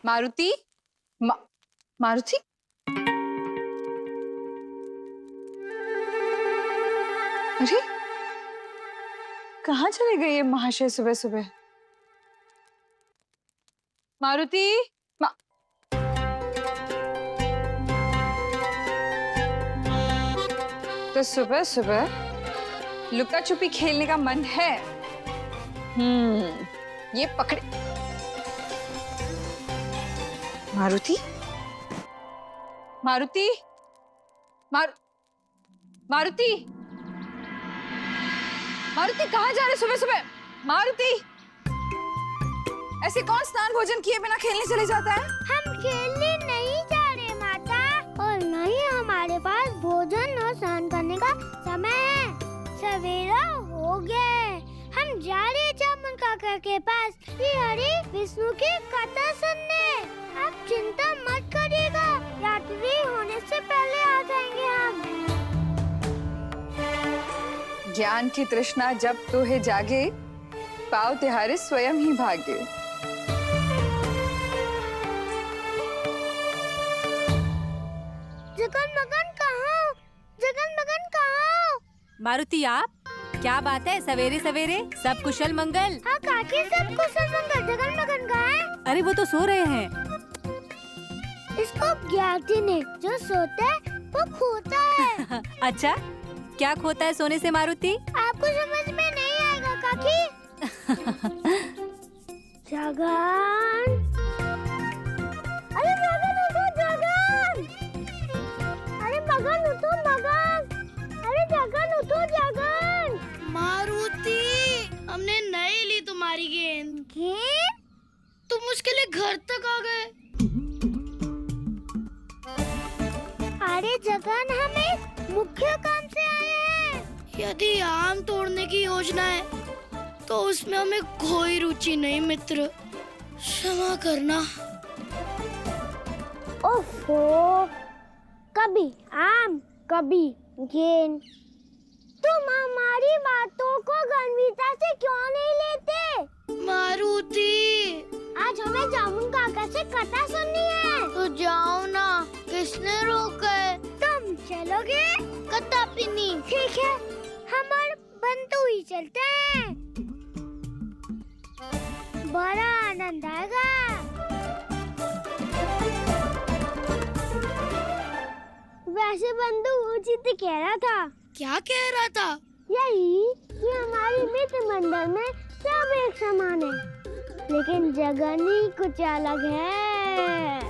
मारुति, मारुति, अरे कहाँ चले गए ये महाशय सुबह सुबह? मारुति, तो सुबह सुबह लुका छुपी खेलने का मन है? ये पकड़े। मारुति, मारुति, मारुति, मारुति कहाँ जा रहे सुबह सुबह? मारुति, ऐसे कौन स्नान भोजन किए बिना खेलने चले जाता है? हम खेलने नहीं जा रहे माता, और नहीं हमारे पास भोजन और स्नान करने का समय है। सवेरा हो गया है, हम जा रहे जामुन काका के पास श्री हरि विष्णु की कथा सुनने। आप चिंता मत करिएगा, रात्रि होने से पहले आ जाएंगे हम। ज्ञान की तृष्णा जब तो है जागे, पाँव तिहारे स्वयं ही भागे। जगन कहाँ? जगन कहाँ? मारुति, आप क्या बात है? सवेरे सवेरे सब कुशल मंगल? हाँ काकी, सब कुशल मंगल। जगन कहाँ है? अरे वो तो सो रहे हैं। इसको ज्ञाति ने जो सोता है वो खोता है। अच्छा, क्या खोता है सोने से मारुति? आपको समझ में नहीं आएगा काकी। जगन, अरे जगन उठो जगन, अरे मगन उठो मगन, अरे जगन उठो जगन। मारुति, हमने नहीं ली तुम्हारी गेंद। गेंद? तुम उसके लिए घर तक आ गए। अरे जगन, हम एक मुख्य काम से आए हैं। यदि आम तोड़ने की योजना है तो उसमें हमें कोई रुचि नहीं मित्र, क्षमा करना। ओफो, कभी आम कभी गेंद। तुम हमारी बातों को गंभीरता से क्यों नहीं लेते? मारुति, आज हमें जामुन काका से कथा सुननी है। तो जाओ ना, किसने रोका है? तुम चलोगे? कदापि नहीं। ठीक है, हम और बंधु ही चलते हैं, बड़ा आनंद आएगा। वैसे बंधु उचित कह रहा था। क्या कह रहा था? यही कि हमारी मित्र मंडल में सब एक समान है, लेकिन जगन ही कुछ अलग है।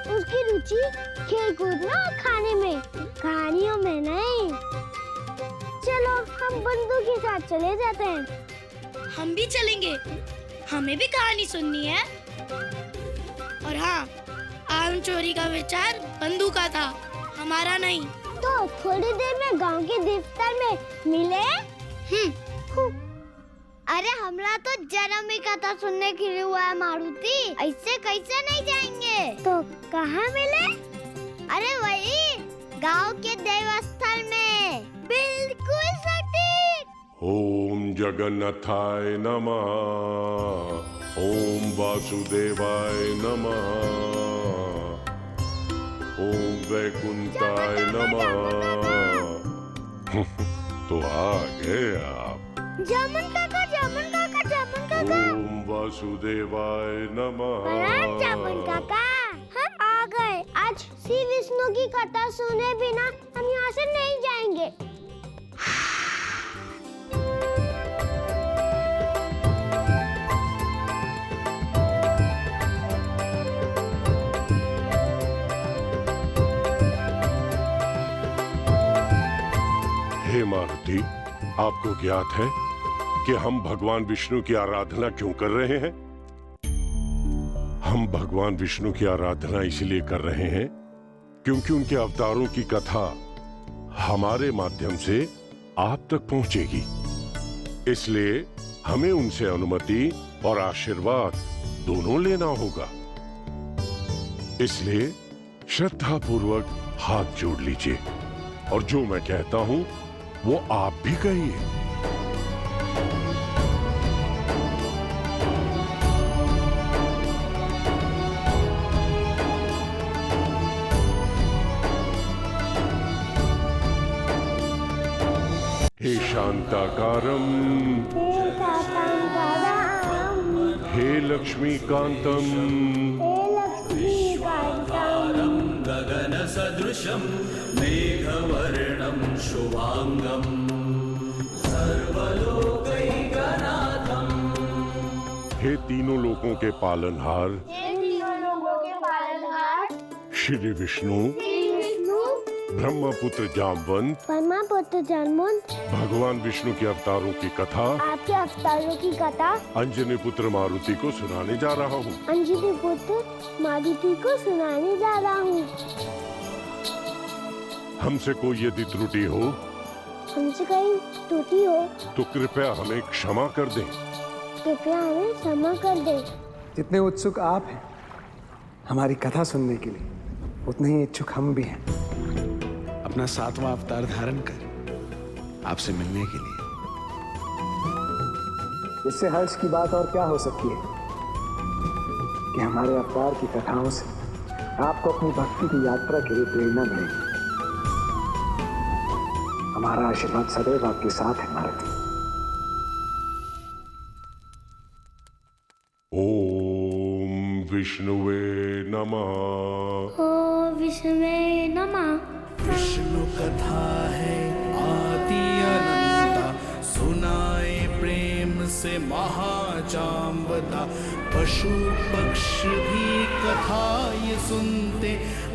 उसकी रुचि खेल कूदना और खाने में, कहानियों में नहीं। चलो हम बंधु के साथ चले जाते हैं। हम भी चलेंगे, हमें भी कहानी सुननी है। और हाँ, आम चोरी का विचार बंधु का था, हमारा नहीं। तो थोड़ी देर में गांव के दीपस्थल में मिले। अरे हमला तो जन्म ही कथा सुनने के लिए हुआ है मारुति, ऐसे कैसे नहीं जाएंगे? तो कहाँ मिले? अरे वही गांव के देवस्थल में। बिल्कुल सटीक। ओम जगन्नाथाय नमः, ओम वासुदेवाय नमः, ओम वैकुंठाय नमः। तो आ गए आप। जामुन काका, जामुन काका, जामुन काका। ओम वासुदेवाय नमः। जामुन काका, हम आ गए। आज श्री विष्णु की कथा सुने बिना हम यहाँ से नहीं जाएंगे। हे मारुति, आपको ज्ञात है कि हम भगवान विष्णु की आराधना क्यों कर रहे हैं? हम भगवान विष्णु की आराधना इसलिए कर रहे हैं क्योंकि उनके अवतारों की कथा हमारे माध्यम से आप तक पहुंचेगी। इसलिए हमें उनसे अनुमति और आशीर्वाद दोनों लेना होगा। इसलिए श्रद्धा पूर्वक हाथ जोड़ लीजिए और जो मैं कहता हूं वो आप भी कहिए। शांताकारं हे लक्ष्मीकांतं गगनसदृशं मेघवर्णं शुभांगं सर्वलोकैकनाथं हे तीनों लोकों के पालनहार श्री विष्णु ब्रह्मपुत्र जामवंत भगवान विष्णु के अवतारों की कथा, आपके अवतारों की कथा अंजनी पुत्र मारुति को सुनाने जा रहा हूँ। अंजनी पुत्र मारुति को सुनाने जा रहा हूँ। हमसे कोई यदि त्रुटि हो, हमसे कहीं त्रुटि हो तो कृपया हमें क्षमा कर दें। कृपया हमें क्षमा कर दें। जितने उत्सुक आप हैं हमारी कथा सुनने के लिए, उतने ही इच्छुक हम भी हैं अपना 7वां अवतार धारण कर आपसे मिलने के लिए। इससे हर्ष की बात और क्या हो सकती है कि हमारे अवतार की कथाओं से आपको अपनी भक्ति की यात्रा के लिए प्रेरणा मिलेगी। हमारा आशीर्वाद सदैव आपके साथ है मारुति। ओम विष्णुवे नमः। ओम विष्णुवे नमः। विष्णु कथा है आदि अनंता, सुनाए प्रेम से महाजाम्बता। पशु पक्षी भी कथा ये सुनते,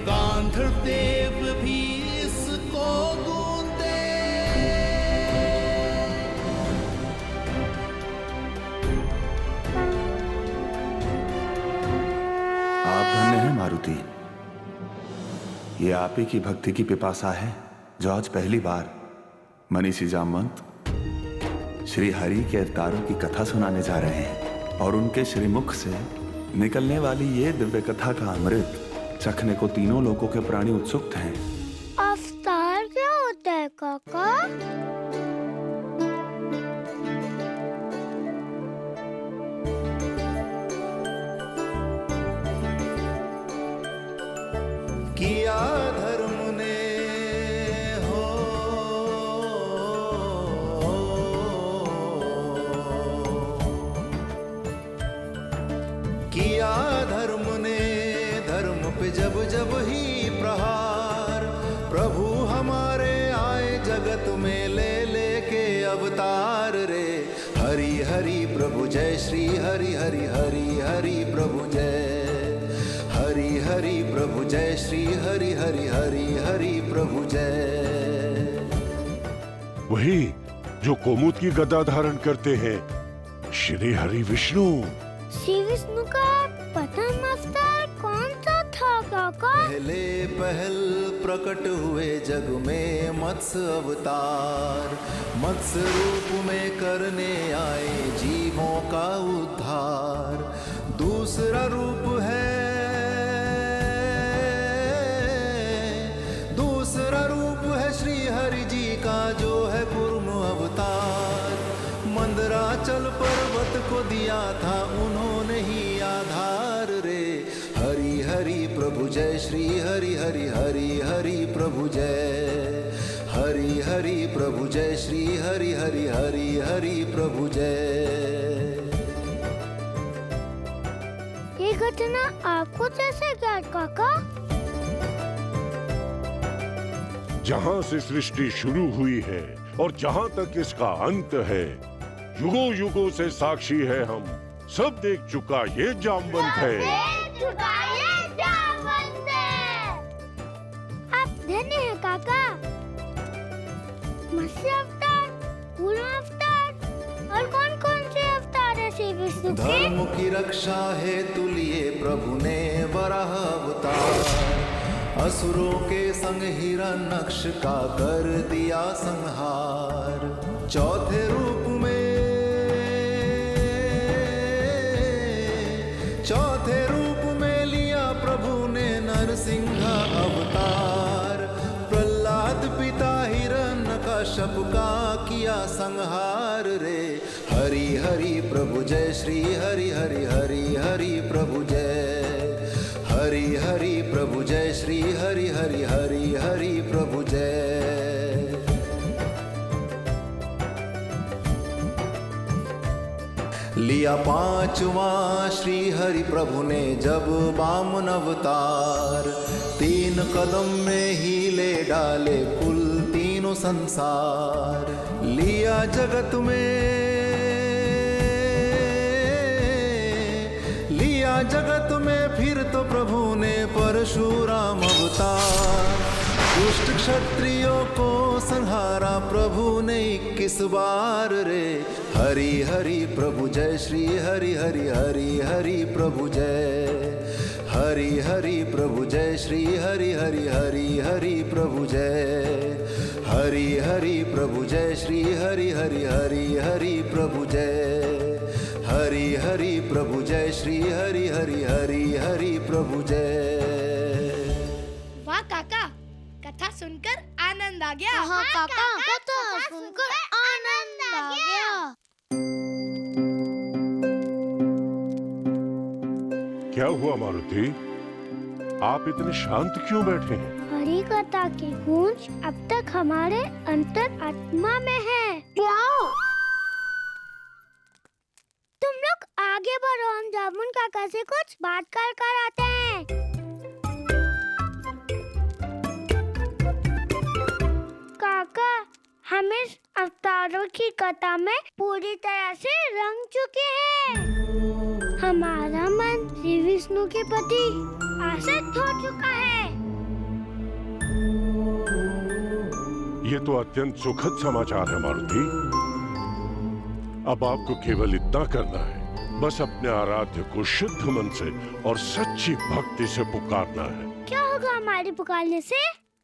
गांधर देव भी इसको गूंजते। आप धन्य हैं मारुति। ये आप ही की भक्ति की पिपासा है जो आज पहली बार मनीषी जामवंत श्री हरि के अवतारों की कथा सुनाने जा रहे हैं। और उनके श्रीमुख से निकलने वाली ये दिव्य कथा का अमृत चखने को तीनों लोकों के प्राणी उत्सुक हैं। अवतार क्या होता है काका? किया धर्म ने हो, किया धर्म ने धर्म पे जब जब ही प्रहार। प्रभु हमारे आए जगत में ले लेके अवतार रे। हरि हरि प्रभु जय श्री हरि हरि हरि हरि प्रभु जय। हरि हरि प्रभु जय श्री हरि हरि हरि हरि प्रभु जय। वही जो कोमुद की गदा धारण करते हैं, श्री हरि विष्णु। श्री विष्णु का प्रथम अवतार कौन सा था काका? पहले पहल प्रकट हुए जग में मत्स्य अवतार। मत्स्य रूप में करने आए जीवों का उद्धार। दूसरा रूप है श्री हरि जी का जो है कुर्म अवतार। मंदराचल पर्वत को दिया था उन्होंने ही आधार रे। हरि हरि प्रभु जय श्री हरि हरि हरि हरि प्रभु जय। हरि हरि प्रभु जय श्री हरि हरि हरि हरि प्रभु जय। ये घटना आपको कैसे ज्ञात काका? जहाँ से सृष्टि शुरू हुई है और जहाँ तक इसका अंत है, युगों युगों से साक्षी है हम। सब देख चुका ये जामवंत है। आप धन्य हैं काका। मत्स्य अवतार, कूर्म अवतार और कौन कौन से अवतार है श्री विष्णु के? धर्म की रक्षा हेतु लिए प्रभु ने वराह अवतार। असुरों के संग हिरण्यक्ष का कर दिया संहार। चौथे रूप में लिया प्रभु ने नरसिंह अवतार। प्रहलाद पिता हिरण्यकश्यप का किया संहार रे। हरि हरि प्रभु जय श्री हरि हरि हरि हरि प्रभु जय। हरि हरि प्रभु जय श्री हरि हरि हरि हरि प्रभु जय। लिया पांचवा श्री हरि प्रभु ने जब वामन अवतार, 3 कदम में ही ले डाले कुल तीनों संसार। लिया जगत में फिर तो प्रभु ने परशुराम अवतार। दुष्ट क्षत्रियों को संहारा प्रभु ने 21 बार रे। हरि हरि प्रभु जय, श्री हरि हरि हरि हरि प्रभु जय। हरि हरि प्रभु जय, श्री हरि हरि हरि हरि प्रभु जय। हरि हरि प्रभु जय, श्री हरि हरि हरि हरि प्रभु जय। हरि हरि प्रभु जय, श्री हरि हरि हरि हरि प्रभु जय। वाह काका, कथा सुनकर आनंद आ गया। हाँ काका, कथा सुनकर आनंद आ गया। क्या हुआ मारुति, आप इतने शांत क्यों बैठे हैं? हरि कथा की गूंज अब तक हमारे अंतर आत्मा में है। तुम लोग आगे बढ़ो, हम जामुन काका से कुछ बात कर आते हैं। काका, हम इस अवतारों की कथा में पूरी तरह से रंग चुके हैं। हमारा मन श्री विष्णु के प्रति आसक्त हो चुका है। ये तो अत्यंत सुखद समाचार है मारुति। अब आपको केवल इतना करना है, बस अपने आराध्य को शुद्ध मन से और सच्ची भक्ति से पुकारना है। क्या होगा हमारे पुकारने से?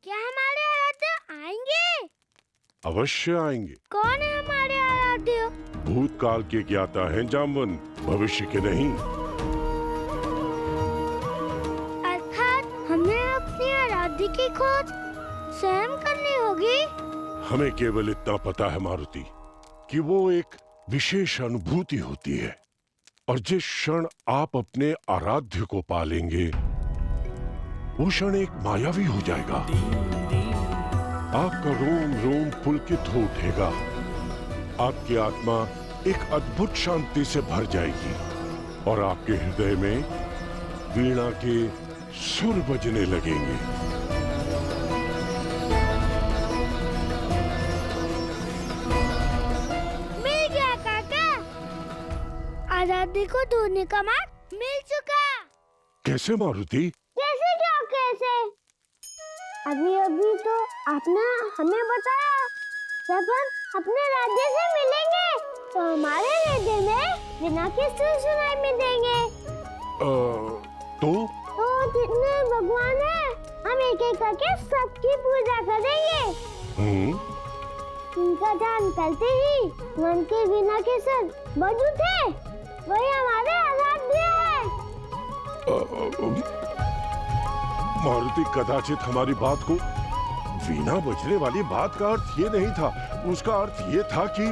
क्या हमारे आराध्य आएंगे? अवश्य आएंगे। कौन है हमारे आराध्य? भूतकाल के ज्ञाता हैं जामुन, भविष्य के नहीं। अर्थात हमें अपनी आराध्य की खोज स्वयं करनी होगी। हमें केवल इतना पता है मारुति कि वो एक विशेष अनुभूति होती है, और जिस क्षण आप अपने आराध्य को पालेंगे वो क्षण एक मायावी हो जाएगा। आपका रोम रोम पुलकित हो उठेगा। आपकी आत्मा एक अद्भुत शांति से भर जाएगी और आपके हृदय में वीणा के सुर बजने लगेंगे। मिल गया काका, आराध्य को ढूंढने का मार्ग मिल चुका। कैसे मारुति? कैसे क्या कैसे? अभी अभी तो आपने हमें बताया, जब हम अपने राज्य से मिलेंगे तो हमारे राज्य में बिना किसी सुनाई में देंगे। तो जितने भगवान हैं, हम एक एक करके सबकी पूजा करेंगे। उनका ध्यान करते ही मन के बिना के सर बज उठे, वही हमारे आराध्य है। मारुति, कदाचित हमारी बात को वीणा बजने वाली बात का अर्थ ये नहीं था। उसका अर्थ ये था कि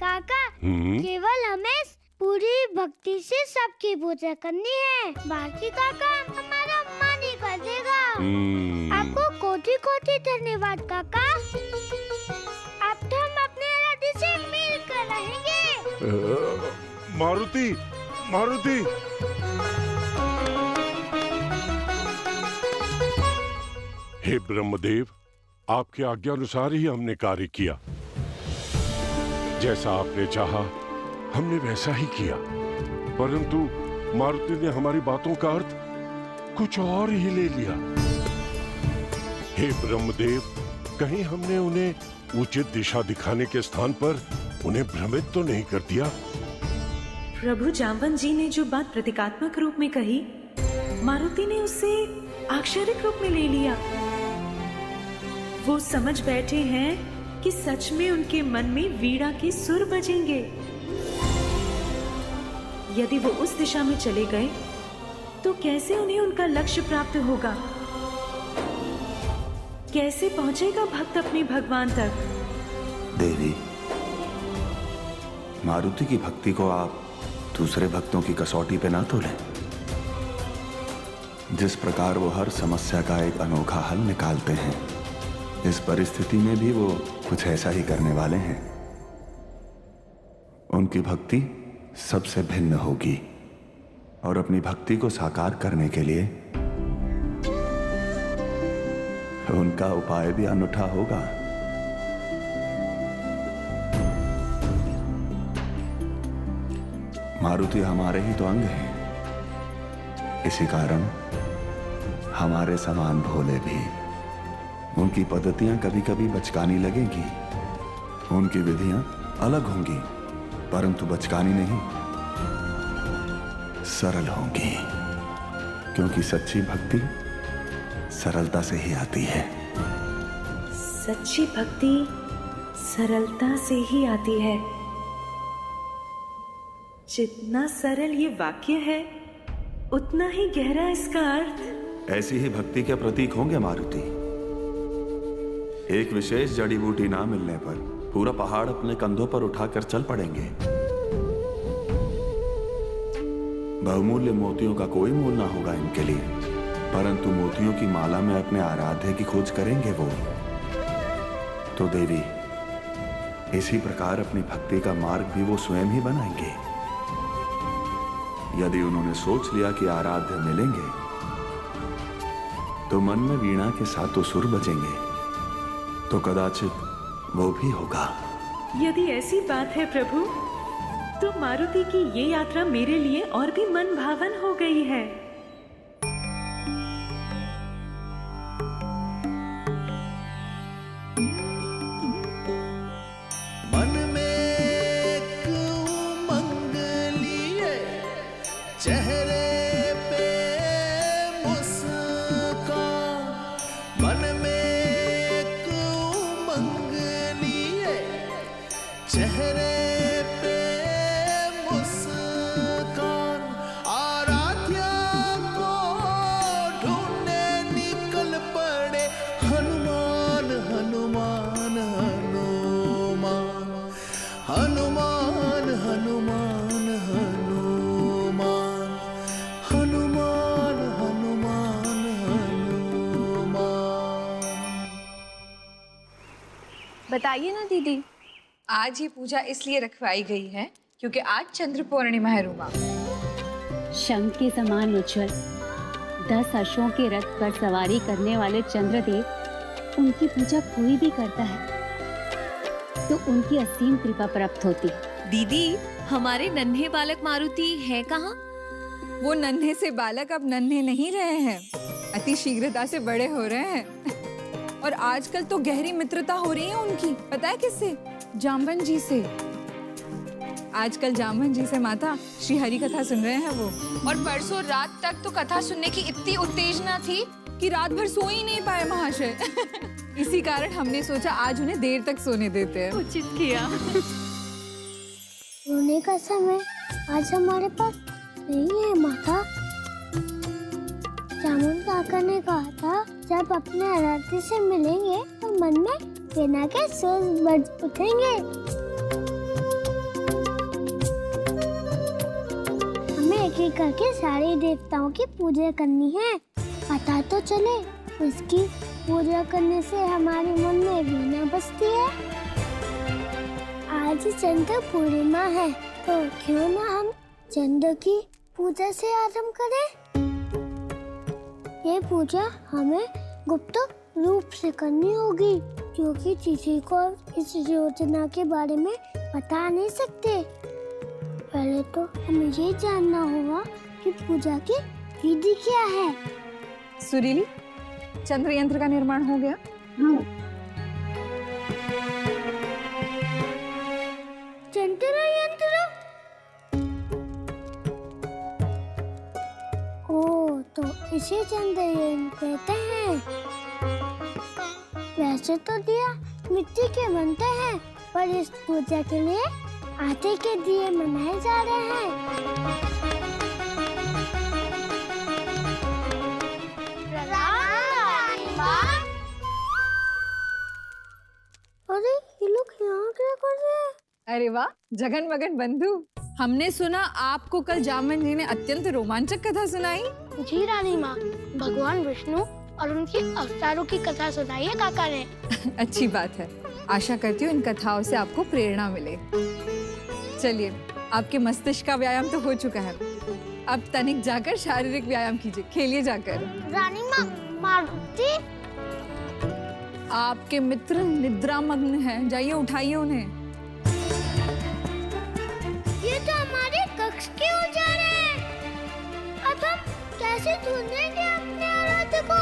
काका, केवल हमें पूरी भक्ति से सबकी पूजा करनी है। बाकी का काम हमारा मन ही कर देगा। आपको कोटि कोटि धन्यवाद काका। अब तो हम अपने आराध्य से मिलकर रहेंगे। मारुति, मारुति, हे ब्रह्मदेव, आपके आज्ञा अनुसार ही हमने कार्य किया। जैसा आपने चाहा हमने वैसा ही किया, परंतु मारुति ने हमारी बातों का अर्थ कुछ और ही ले लिया। हे ब्रह्मदेव, कहीं हमने उन्हें उचित दिशा दिखाने के स्थान पर उन्हें भ्रमित तो नहीं कर दिया? प्रभु जाम्बवन जी ने जो बात प्रतीकात्मक रूप में कही, मारुति ने उसे आक्षरिक रूप में ले लिया। वो समझ बैठे हैं कि सच में उनके मन में वीणा के सुर बजेंगे। यदि वो उस दिशा में चले गए तो कैसे उन्हें उनका लक्ष्य प्राप्त होगा? कैसे पहुंचेगा भक्त अपने भगवान तक? देवी, मारुति की भक्ति को आप दूसरे भक्तों की कसौटी पे ना तोलें। जिस प्रकार वो हर समस्या का एक अनोखा हल निकालते हैं, इस परिस्थिति में भी वो कुछ ऐसा ही करने वाले हैं। उनकी भक्ति सबसे भिन्न होगी और अपनी भक्ति को साकार करने के लिए उनका उपाय भी अनूठा होगा। मारुति हमारे ही तो अंग हैं, इसी कारण हमारे समान भोले भी। उनकी पद्धतियां कभी कभी बचकानी लगेंगी, उनकी विधियां अलग होंगी, परंतु बचकानी नहीं, सरल होंगी, क्योंकि सच्ची भक्ति सरलता से ही आती है। सच्ची भक्ति सरलता से ही आती है। जितना सरल ये वाक्य है, उतना ही गहरा इसका अर्थ। ऐसी ही भक्ति के प्रतीक होंगे मारुति। एक विशेष जड़ी बूटी ना मिलने पर पूरा पहाड़ अपने कंधों पर उठाकर चल पड़ेंगे। बहुमूल्य मोतियों का कोई मूल ना होगा इनके लिए, परंतु मोतियों की माला में अपने आराध्य की खोज करेंगे वो। तो देवी, इसी प्रकार अपनी भक्ति का मार्ग भी वो स्वयं ही बनाएंगे। यदि उन्होंने सोच लिया कि आराध्य मिलेंगे, तो मन में वीणा के साथ तो सुर बजेंगे, तो कदाचित वो भी होगा। यदि ऐसी बात है प्रभु, तो मारुति की ये यात्रा मेरे लिए और भी मन भावन हो गई है। मन में एक उमंग लिए, चेहरे पे मुस्कान। मन में एक उमंग लिए, चेहरे पे मुस्कान। आराध्या को ढूंढने निकल पड़े हनुमान, हनुमान, हनुमान, हनुमान, हनुमान, हनुमान, हनुमान, हनुमान। बताइए ना दीदी, आज ये पूजा इसलिए रखवाई गई है क्योंकि आज चंद्र पूर्णिमा है रूमा। शंख के समान उज्ज्वल 10 अश्वों के रथ पर सवारी करने वाले चंद्रदेव, उनकी पूजा कोई भी करता है तो उनकी असीम कृपा प्राप्त होती है। दीदी, हमारे नन्हे बालक मारुति है कहाँ? वो नन्हे से बालक अब नन्हे नहीं रहे हैं, अति शीघ्रता से बड़े हो रहे हैं। और आजकल तो गहरी मित्रता हो रही है उनकी, पता है किससे? जाम्बन जी से। आजकल जाम्बन जी से माता श्री हरि कथा सुन रहे हैं वो। और परसों रात तक तो कथा सुनने की इतनी उत्तेजना थी कि रात भर सो ही नहीं पाए महाशय। इसी कारण हमने सोचा आज उन्हें देर तक सोने देते हैं। उचित किया। सोने का समय आज हमारे पास नहीं है माता। जामुन काका ने कहा था जब अपने आराध्य से मिलेंगे तो मन में वीणा के सुर बज उठेंगे। हमें एक एक करके सारे देवताओं की पूजा करनी है। पता तो चले उसकी पूजा करने से हमारे मन में वीणा बजती है। आज चंद्र पूर्णिमा है तो क्यों ना हम चंद्र की पूजा से आरंभ करें। ये पूजा हमें गुप्त रूप से करनी होगी क्योंकि किसी को इस योजना के बारे में बता नहीं सकते। पहले तो हमें ये जानना होगा कि पूजा की विधि क्या है। सुरीली, चंद्र यंत्र का निर्माण हो गया? चंद्र यंत्र? ओ, तो इसे चंद्र यंत्र कहते हैं। वैसे तो दिया मिट्टी के बनते हैं, पर इस पूजा के लिए आटे के दिए बनाए जा रहे हैं। अरे ये लोग यहाँ क्या कर रहे हैं? अरे वाह, जगन मगन बंधु, हमने सुना आपको कल जामन जी ने अत्यंत रोमांचक कथा सुनाई। जी रानी माँ, भगवान विष्णु और उनके अवतारों की कथा सुनाई है काका ने। अच्छी बात है। आशा करती हूँ इन कथाओं से आपको प्रेरणा मिले। चलिए, आपके मस्तिष्क का व्यायाम तो हो चुका है, अब तनिक जाकर शारीरिक व्यायाम कीजिए, खेलिए जाकर। रानी माँ, मारुति आपके मित्र निद्रामग्न हैं, जाइए उठाइए उन्हें। ये तो हमारे कक्ष के उजाले हैं। अब हम कैसे ढूंढेंगे अपने आराध्य को?